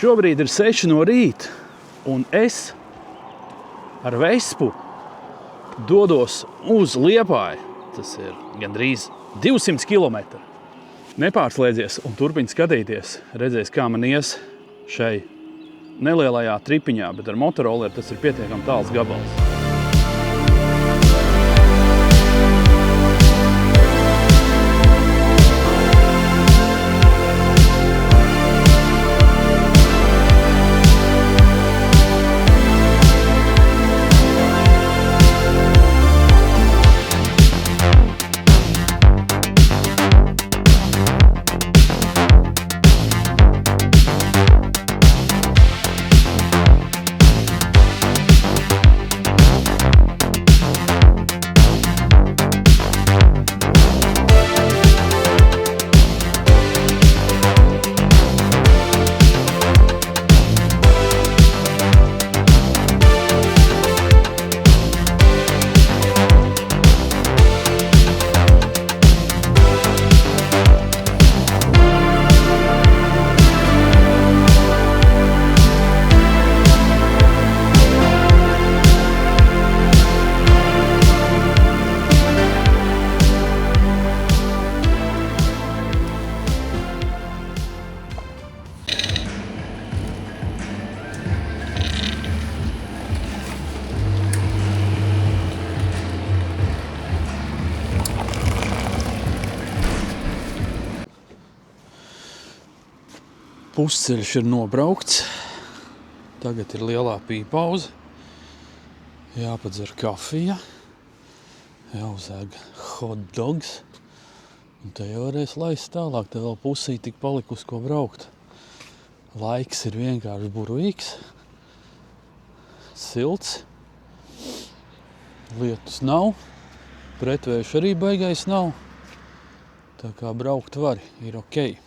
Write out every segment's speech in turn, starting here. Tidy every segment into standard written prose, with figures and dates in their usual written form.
Šobrīd ir 6 no rīta, un es ar vespu dodos uz Liepāju. Tas ir gandrīz 200 km. Nepārslēdzies un turpini skatīties. Redzēs, kā man ies šai nelielajā tripiņā, bet ar motoroleri tas ir pietiekami tāls gabals. Pusceļš ir nobraukts. Tagad ir lielā pīpauze. Jāpadzer kafija. Jāuzēg hot dogs. Un te jau varēs laist tālāk. Te vēl pusī tik palikusi, ko braukt. Laiks ir vienkārši burvīgs. Silts. Lietus nav. Pretvējš arī baigais nav. Tā kā braukt var, ir okei.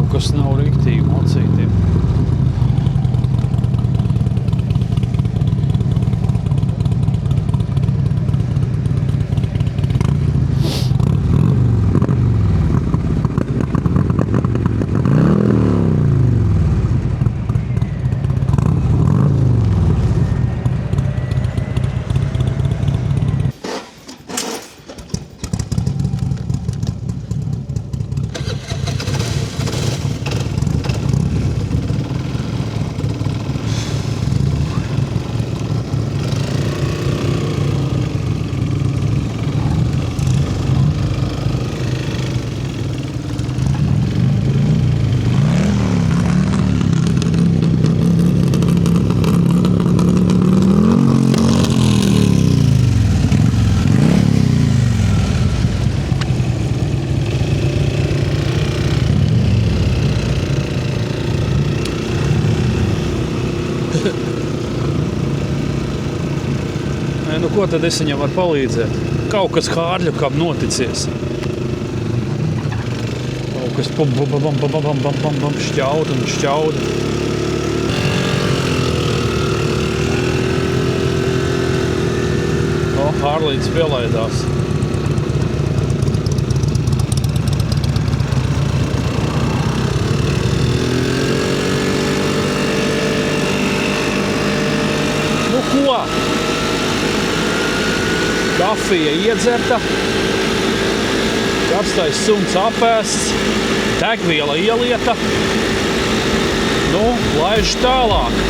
Kas nav riktīgi mocītiem. Nu, ko tad es viņam varu palīdzēt? Kaut kas hārļu kam noticies. Kaut kas šķaud un šķaud. Hārlīts pielaidās. Nu ko? Kafija iedzerta, karstais suns apēsts, degviela ielieta. Nu, laiž tālāk.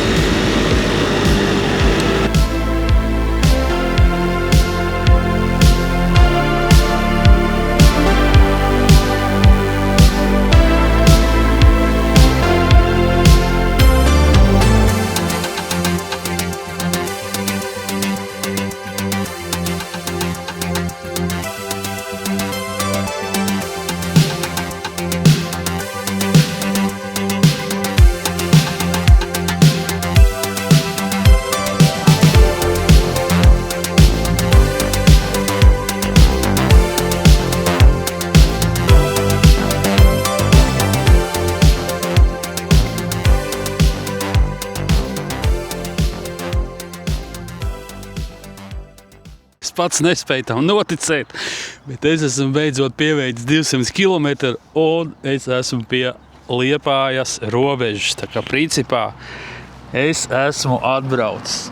pats nespēju tam noticēt, bet es esmu beidzot pieveicis 200 km un es esmu pie Liepājas robežas. Tā kā principā es esmu atbraucis.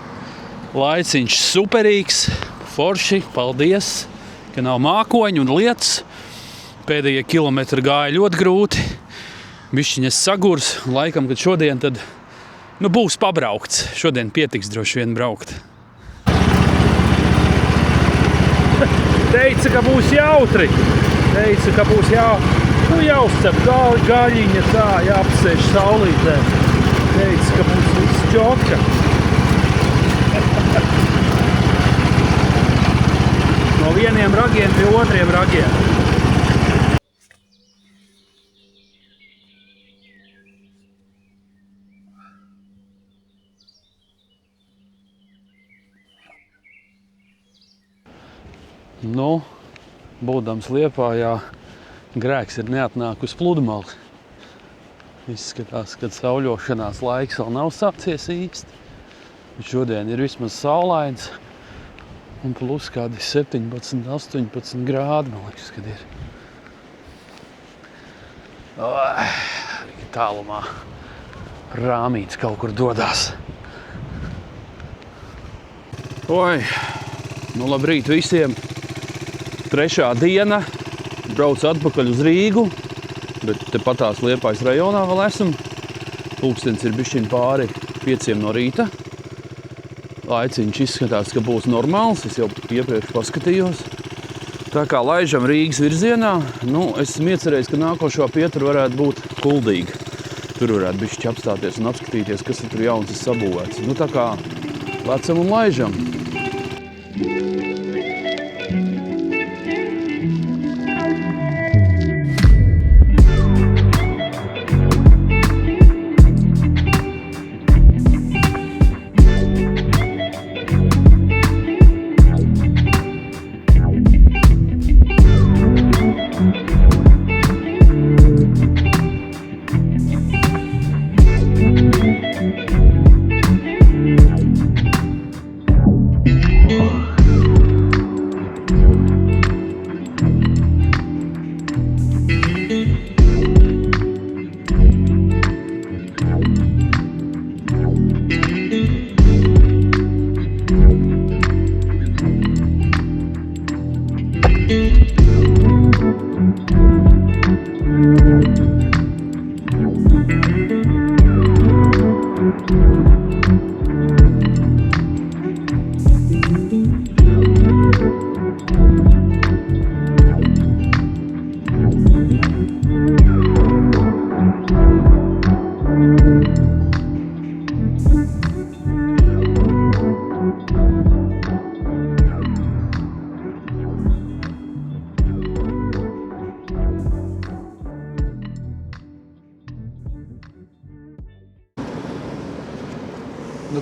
Laiciņš superīgs, forši, paldies, ka nav mākoņu un lietus. Pēdējie kilometri gāja ļoti grūti. Bišķiņas sagurs, un laikam, kad šodien tad, būs pabraukts. Šodien pietiks droši vien braukt. Teica, ka būs jautri. Teica, ka būs jāuzcep gaļiņa tā, jāapsēž saulītē. Teica, ka būs viss ķotka. No vieniem ragiem pie otriem ragiem. Būdams Liepājā, grēks ir neatnāk uz pludmali. Izskatās, ka sauļošanās laiks vēl nav sācies īsti. Bet šodien ir vismaz saulains un plus kādi 17, 18 grādi, man liekas, kad ir. Tālumā rāmīts kaut kur dodās. Labrīt visiem! 3. diena, braucu atpakaļ uz Rīgu, bet tepatās Liepājas rajonā vēl esam. Pulkstens ir bišķiņ pāri 5 no rīta. Laiciņš izskatās, ka būs normāls, es jau iepriekš paskatījos. Tā kā laižam Rīgas virzienā, esmu iecerējis, ka nākošo pieturu varētu būt Kuldīga. Tur varētu bišķi apstāties un apskatīties, kas tur jauns ir sabūvēts. Tā kā lecam un laižam.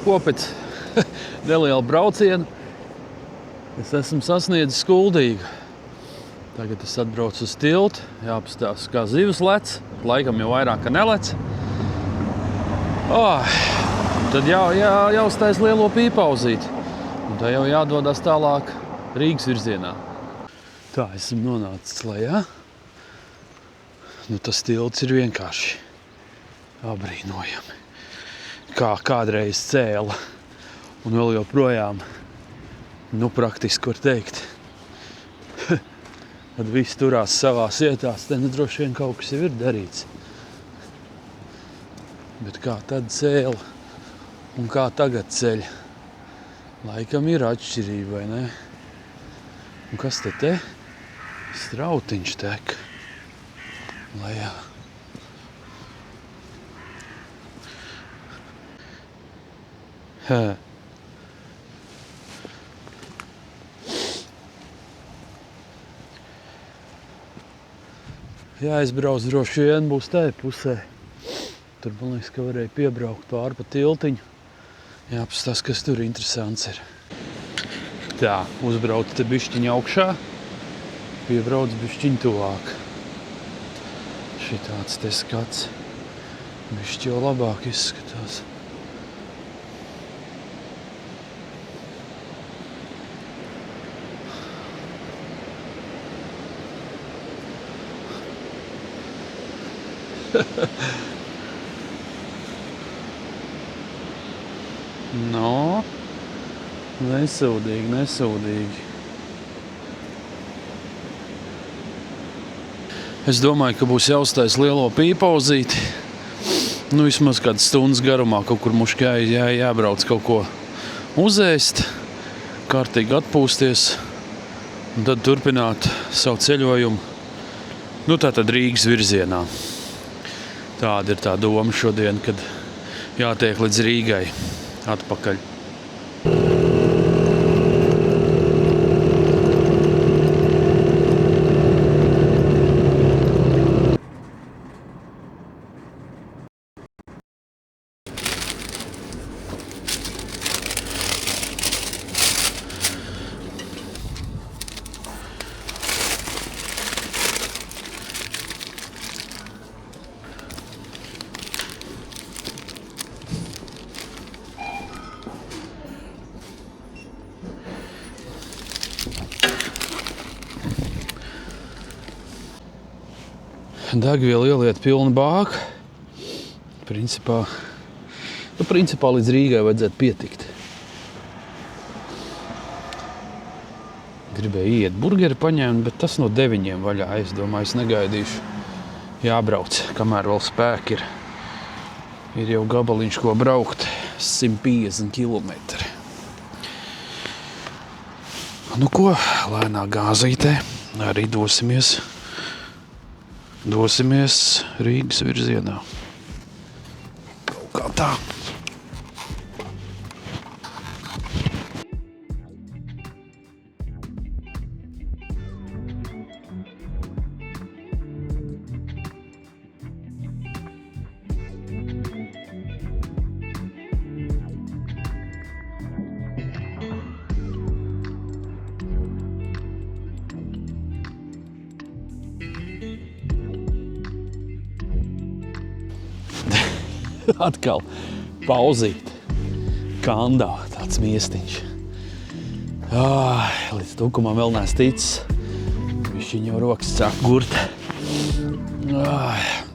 Ko pēc neliela brauciena es esmu sasniedzis Kuldīgu. Tagad es atbraucu uz tiltu, jāapstāsta, kā zivs lec, laikam jau vairāk, ka nelec. Tad jāuztais lielo pīpauzīti, un tā jau jādodas tālāk Rīgas virzienā. Tā, esam nonācis lejā. Tas tilts ir vienkārši abrīnojami. Kā kādreiz cēla, un vēl joprojām, praktiski var teikt, kad viss turās savās vietās, te droši vien kaut kas jau ir darīts. Bet kā tad cēla un kā tagad ceļ, laikam ir atšķirība, vai ne? Un kas te? Strautiņš tek lejā. Jāizbrauc droši vien būs tajā pusē. Tur, man liekas, ka varēja piebraukt pāri pa tiltiņu. Jāpastās, kas tur interesants ir. Tā, uzbrauc te bišķiņ augšā, piebrauc bišķiņ tuvāk. Šitāds te skats. Bišķi jau labāk izskatās. No, nesūdīgi. Es domāju, ka būs jāuztais lielo pīpauzīti. Nu, vismaz kādas stundas garumā kaut kur muškā jābrauc kaut ko uzēst, kārtīgi atpūsties un tad turpināt savu ceļojumu. Nu, tātad Rīgas virzienā. Tāda ir tā doma šodien, kad jātiek līdz Rīgai atpakaļ. Degvielu ieliet pilnu bāku. Principā līdz Rīgai vajadzētu pietikt. Gribēju iet burgeri paņemt, bet tas no 9 vaļā. Es domāju, es negaidīšu. Jābrauc, kamēr vēl spēki ir. Ir jau gabaliņš, ko braukt. 150 kilometri. Nu ko, lēnā gāzītē arī dosimies Rīgas virzienā. Kaut kā tā. Atkal pauzīt. Kandā tāds miestiņš. Līdz tukumam vēl neesmu ticis. Višķiņ jau rokas sāk gurt.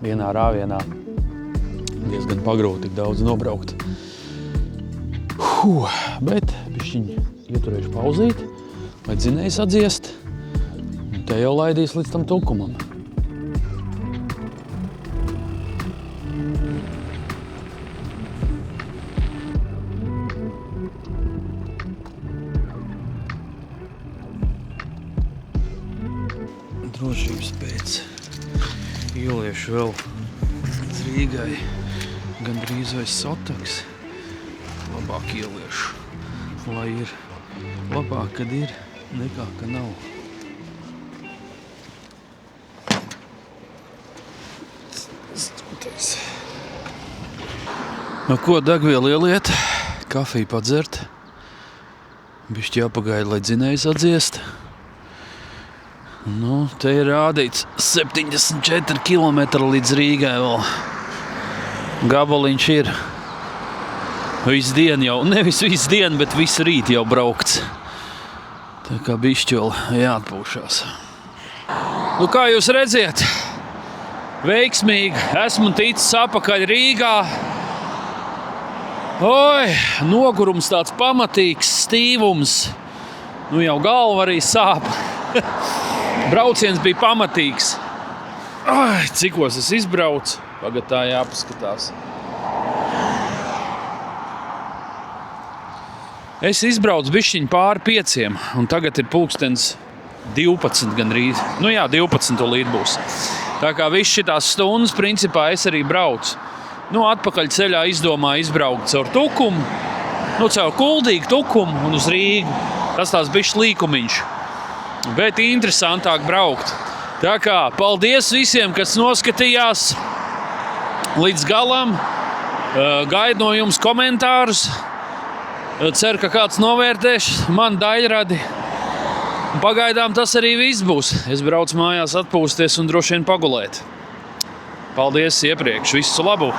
Vienā rāvienā diezgan pagrūti tik daudz nobraukt. Bet višķiņ ieturēšu pauzīt, lai dzinējs atdziest. Un te jau laidīs līdz tam tukumam. Drošības pēc ieliešu vēl līdz Rīgai gandrīz vai sotaks. Labāk ieliešu, lai ir labāk, kad ir, nekā, ka nav. Nu ko, degvielu ieliet, kafiju padzert. Bišķi jāpagaida, lai dzinējs atdziest. Nu, te ir rādīts 74 km līdz Rīgai vēl. Gabaliņš ir. Visu dienu jau, nevis visu dienu, bet visu rīt jau braukts. Tā kā bišķi vēl jāatpūšās. Nu, kā jūs redziet, veiksmīgi esmu ticis apakaļ Rīgā. Oi, nogurums tāds pamatīgs, stīvums. Nu, jau galva arī sāp. Brauciens bija pamatīgs. Cikos es izbraucu? Tagad tā jāpaskatās. Es izbraucu bišķiņ pāri 5, un tagad ir pulkstens 12 gandrīz. Nu jā, 12 līdz būs. Tā kā viss šitās stundas, principā, es arī braucu. Nu, atpakaļ ceļā izdomāju izbraukt caur Tukumu, caur Kuldīgu, Tukumu un uz Rīgu. Tas tās bišķi līkumiņš. Bet interesantāk braukt. Tā kā paldies visiem, kas noskatījās līdz galam. Gaidu no jums komentārus. Ceru, ka kāds novērtēs man daļradi. Pagaidām tas arī viss būs. Es braucu mājās atpūsties un droši vien pagulēt. Paldies iepriekš. Visu labu!